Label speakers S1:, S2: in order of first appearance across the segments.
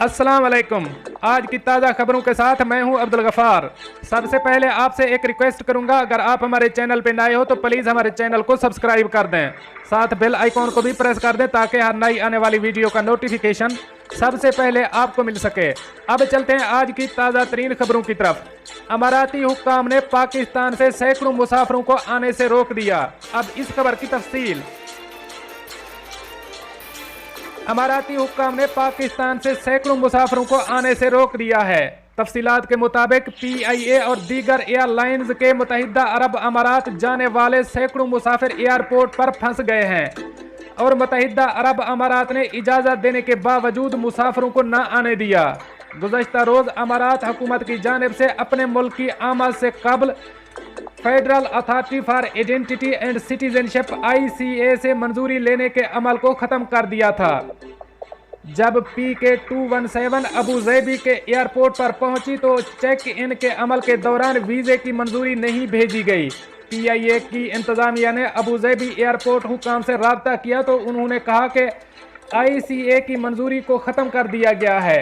S1: अस्सलाम वालेकुम। आज की ताज़ा खबरों के साथ मैं हूं अब्दुल गफ़ार। सबसे पहले आपसे एक रिक्वेस्ट करूंगा, अगर आप हमारे चैनल पे नए हो तो प्लीज़ हमारे चैनल को सब्सक्राइब कर दें, साथ बेल आइकॉन को भी प्रेस कर दें ताकि हर नई आने वाली वीडियो का नोटिफिकेशन सबसे पहले आपको मिल सके। अब चलते हैं आज की ताज़ा तरीन खबरों की तरफ। अमाराती हुक्काम ने पाकिस्तान से सैकड़ों मुसाफिरों को आने से रोक दिया। अब इस खबर की तफसील। अमाराती हुक्काम ने पाकिस्तान से सैकड़ों मुसाफिरों को आने से रोक दिया है। तफसीलात के मुताबिक PIA और दीगर एयरलाइंस के मुत्तहिदा अरब अमारात जाने वाले सैकड़ों मुसाफिर एयरपोर्ट पर फंस गए हैं और मुत्तहिदा अरब अमारात ने इजाज़त देने के बावजूद मुसाफिरों को न आने दिया। गुज़श्ता रोज़ अमारात हुकूमत की जानिब से अपने मुल्क की आमद से कबल federal authority for identity and citizenship ICA से मंजूरी लेने के अमल को ख़त्म कर दिया था। जब PK-217 अबू ज़ैबी के एयरपोर्ट पर पहुंची तो चेक इन के अमल के दौरान वीज़े की मंजूरी नहीं भेजी गई। PIA की इंतज़ामिया ने अबू ज़ैबी एयरपोर्ट हुक्काम से रब्ता किया तो उन्होंने कहा कि ICA की मंजूरी को ख़त्म कर दिया गया है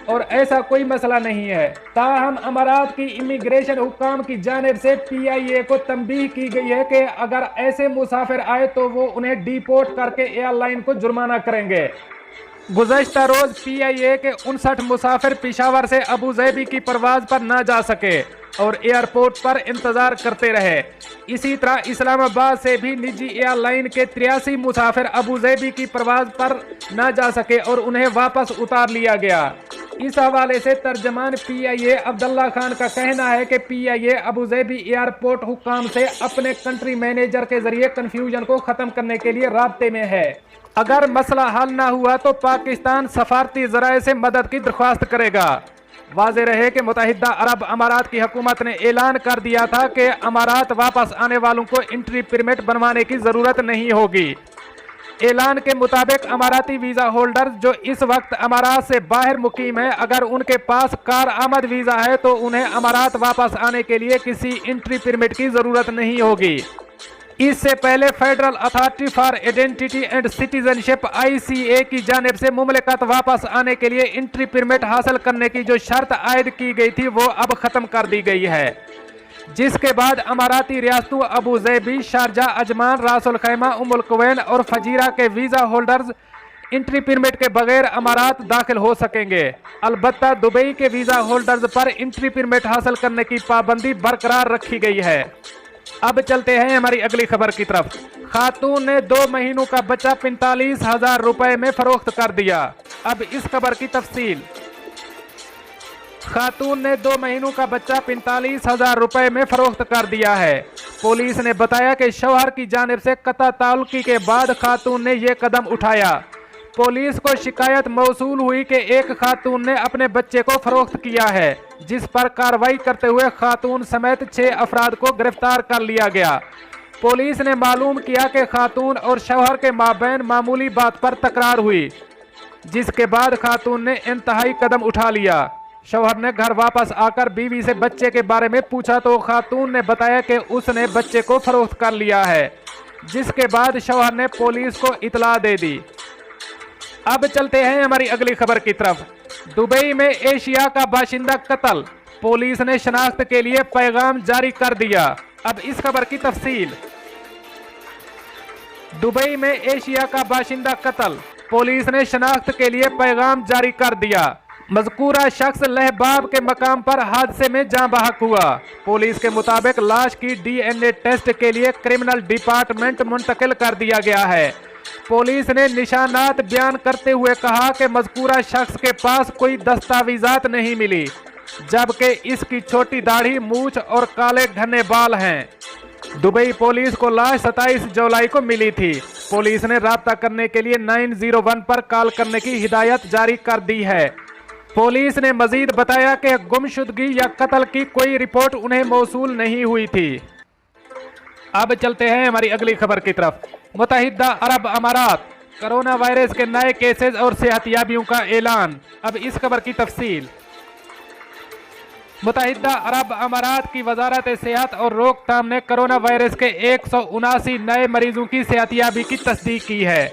S1: और ऐसा कोई मसला नहीं है। ताहम अमारात की इमिग्रेशन हुक्काम की जानिब से PIA को तंबीह की गई है कि अगर ऐसे मुसाफिर आए तो वो उन्हें डिपोर्ट करके एयरलाइन को जुर्माना करेंगे। गुज़श्ता रोज़ PIA के 59 मुसाफिर पेशावर से अबू ज़ैबी की परवाज़ पर न जा सके और एयरपोर्ट पर इंतज़ार करते रहे। इसी तरह इस्लामाबाद से भी निजी एयरलाइन के 83 मुसाफिर अबू ज़ैबी की परवाज़ पर न जा सके और उन्हें वापस उतार लिया गया। इस हवाले से तर्जमान PIA अब्दुल्ला खान का कहना है कि PIA अबू ज़ैबी एयरपोर्ट हुक्काम से अपने कंट्री मैनेजर के ज़रिए कन्फ्यूजन को ख़त्म करने के लिए राब्ते में है। अगर मसला हल ना हुआ तो पाकिस्तान सफारती ज़राए से मदद की दरख्वास्त करेगा। वाज़ेह रहे कि मुत्तहिदा अरब अमारात की हुकूमत ने ऐलान कर दिया था कि अमारात वापस आने वालों को एंट्री परमिट बनवाने की ज़रूरत नहीं होगी। ऐलान के मुताबिक अमाराती वीज़ा होल्डर्स जो इस वक्त अमारात से बाहर मुकीम है, अगर उनके पास कार आमद वीज़ा है तो उन्हें अमारात वापस आने के लिए किसी एंट्री परमिट की ज़रूरत नहीं होगी। इससे पहले federal authority for identity and citizenship ICA की जानिब से मुमलिकत वापस आने के लिए एंट्री परमिट हासिल करने की जो शर्त आयद की गई थी वो अब ख़त्म कर दी गई है, जिसके बाद अमाराती रियासतों अबू ज़ैबी, शारजा, अजमान, रासुल खैमा, उम्मुल कुवैन और फजीरा के वीज़ा होल्डर्स एंट्री परमिट के बगैर अमारात दाखिल हो सकेंगे। अलबत्ता दुबई के वीज़ा होल्डर्स पर एंट्री परमिट हासिल करने की पाबंदी बरकरार रखी गई है। अब चलते हैं हमारी अगली खबर की तरफ। खातून ने 2 महीनों का बच्चा 45,000 रुपए में फरोख्त कर दिया। अब इस खबर की तफसील। खातून ने 2 महीनों का बच्चा 45,000 रुपए में फरोख्त कर दिया है। पुलिस ने बताया कि शौहर की जानिब से कता ताल्लुकी के बाद खातून ने यह कदम उठाया। पुलिस को शिकायत मौसूल हुई कि एक खातून ने अपने बच्चे को फरोख्त किया है, जिस पर कार्रवाई करते हुए खातून समेत 6 अफराद को गिरफ्तार कर लिया गया। पुलिस ने मालूम किया कि खातून और शौहर के माबैन मामूली बात पर तकरार हुई, जिसके बाद खातून ने इंतहाई कदम उठा लिया। शौहर ने घर वापस आकर बीवी से बच्चे के बारे में पूछा तो खातून ने बताया कि उसने बच्चे को फरोख्त कर लिया है, जिसके बाद शौहर ने पुलिस को इतला दे दी। अब चलते हैं हमारी अगली खबर की तरफ। दुबई में एशिया का बाशिंदा कत्ल, पुलिस ने शनाख्त के लिए पैगाम जारी कर दिया। अब इस खबर की तफसील। दुबई में एशिया का बाशिंदा कत्ल, पुलिस ने शनाख्त के लिए पैगाम जारी कर दिया। मज़कूरा शख्स लहबाब के मकाम पर हादसे में जाँ बहक हुआ। पुलिस के मुताबिक लाश की DNA टेस्ट के लिए क्रिमिनल डिपार्टमेंट मुंतकिल कर दिया गया है। पुलिस ने निशानात बयान करते हुए कहा कि मज़कूरा शख्स के पास कोई दस्तावेज़ात नहीं मिली, जबकि इसकी छोटी दाढ़ी, मूछ और काले घने बाल हैं। दुबई पुलिस को लाश 27 जुलाई को मिली थी। पुलिस ने राब्ता करने के लिए 901 पर कॉल करने की हिदायत जारी कर दी है। पुलिस ने मजीद बताया कि गुमशुदगी या कत्ल की कोई रिपोर्ट उन्हें मौसूल नहीं हुई थी। अब चलते हैं हमारी अगली खबर की तरफ। मुत्तहिदा अरब अमारात, कोरोना वायरस के नए केसेस और सेहतियाबियों का ऐलान। अब इस खबर की तफसील। متحدہ عرب امارات کی وزارت صحت اور روک تھام نے کرونا وائرس کے 179 نئے مریضوں کی صحتیابی کی تصدیق کی ہے،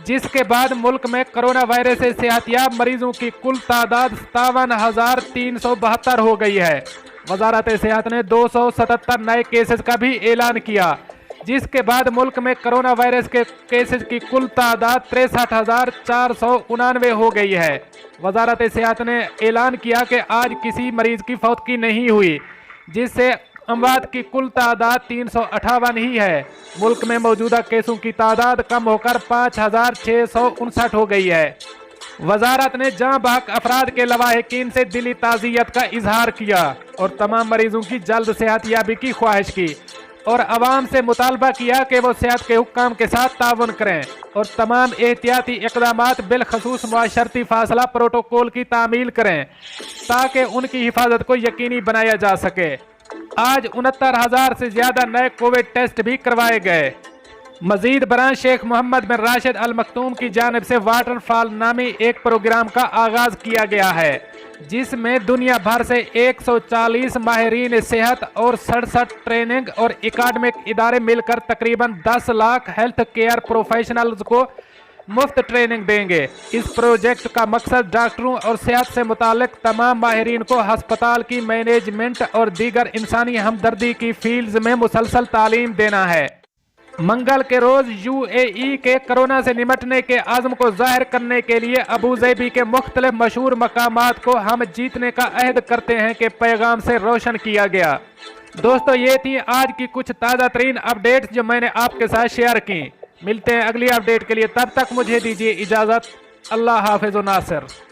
S1: جس کے بعد ملک میں کرونا وائرس سے صحتیاب مریضوں کی کل تعداد 57,372 ہو گئی ہے۔ وزارت صحت نے 277 نئے کیسز کا بھی اعلان کیا، جس کے بعد ملک میں کرونا وائرس کے کیسز کی کل تعداد 63,499 ہو گئی ہے۔ وزارت صحت نے اعلان کیا کہ آج کسی مریض کی فوتگی نہیں ہوئی، جس سے اموات کی کل تعداد 358 ہی ہے۔ ملک میں موجودہ کیسوں کی تعداد کم ہو کر 5,659 ہو گئی ہے۔ وزارت نے جاں بحق افراد کے لواحقین سے دلی تعزیت کا اظہار کیا اور تمام مریضوں کی جلد صحتیابی کی خواہش کی، اور عوام سے مطالبہ کیا کہ وہ صحت کے حکام کے ساتھ تعاون کریں اور تمام احتیاطی اقدامات بالخصوص معاشرتی فاصلہ پروٹوکول کی تعمیل کریں تاکہ ان کی حفاظت کو یقینی بنایا جا سکے۔ آج 69,000 سے زیادہ نئے کووڈ ٹیسٹ بھی کروائے گئے۔ مزید برآں شیخ محمد بن راشد ال مکتوم کی جانب سے واٹر فال نامی ایک پروگرام کا آغاز کیا گیا ہے، جس میں دنیا بھر سے 140 ماہرین صحت اور 67 ٹریننگ اور اکیڈمک ادارے مل کر تقریباً 10 لاکھ ہیلتھ کیئر پروفیشنلز کو مفت ٹریننگ دیں گے۔ اس پروجیکٹ کا مقصد ڈاکٹروں اور صحت سے متعلق تمام ماہرین کو ہسپتال کی مینجمنٹ اور دیگر انسانی ہمدردی کی فیلڈز میں مسلسل تعلیم دینا ہے۔ منگل کے روز UAE کے کرونا سے نمٹنے کے عزم کو ظاہر کرنے کے لیے ابوظہبی کے مختلف مشہور مقامات کو ہم جیتنے کا عہد کرتے ہیں کے پیغام سے روشن کیا گیا۔ دوستو، یہ تھی آج کی کچھ تازہ ترین اپڈیٹس جو میں نے آپ کے ساتھ شیئر کی۔ ملتے ہیں اگلی اپڈیٹ کے لیے، تب تک مجھے دیجیے اجازت۔ اللہ حافظ و ناصر۔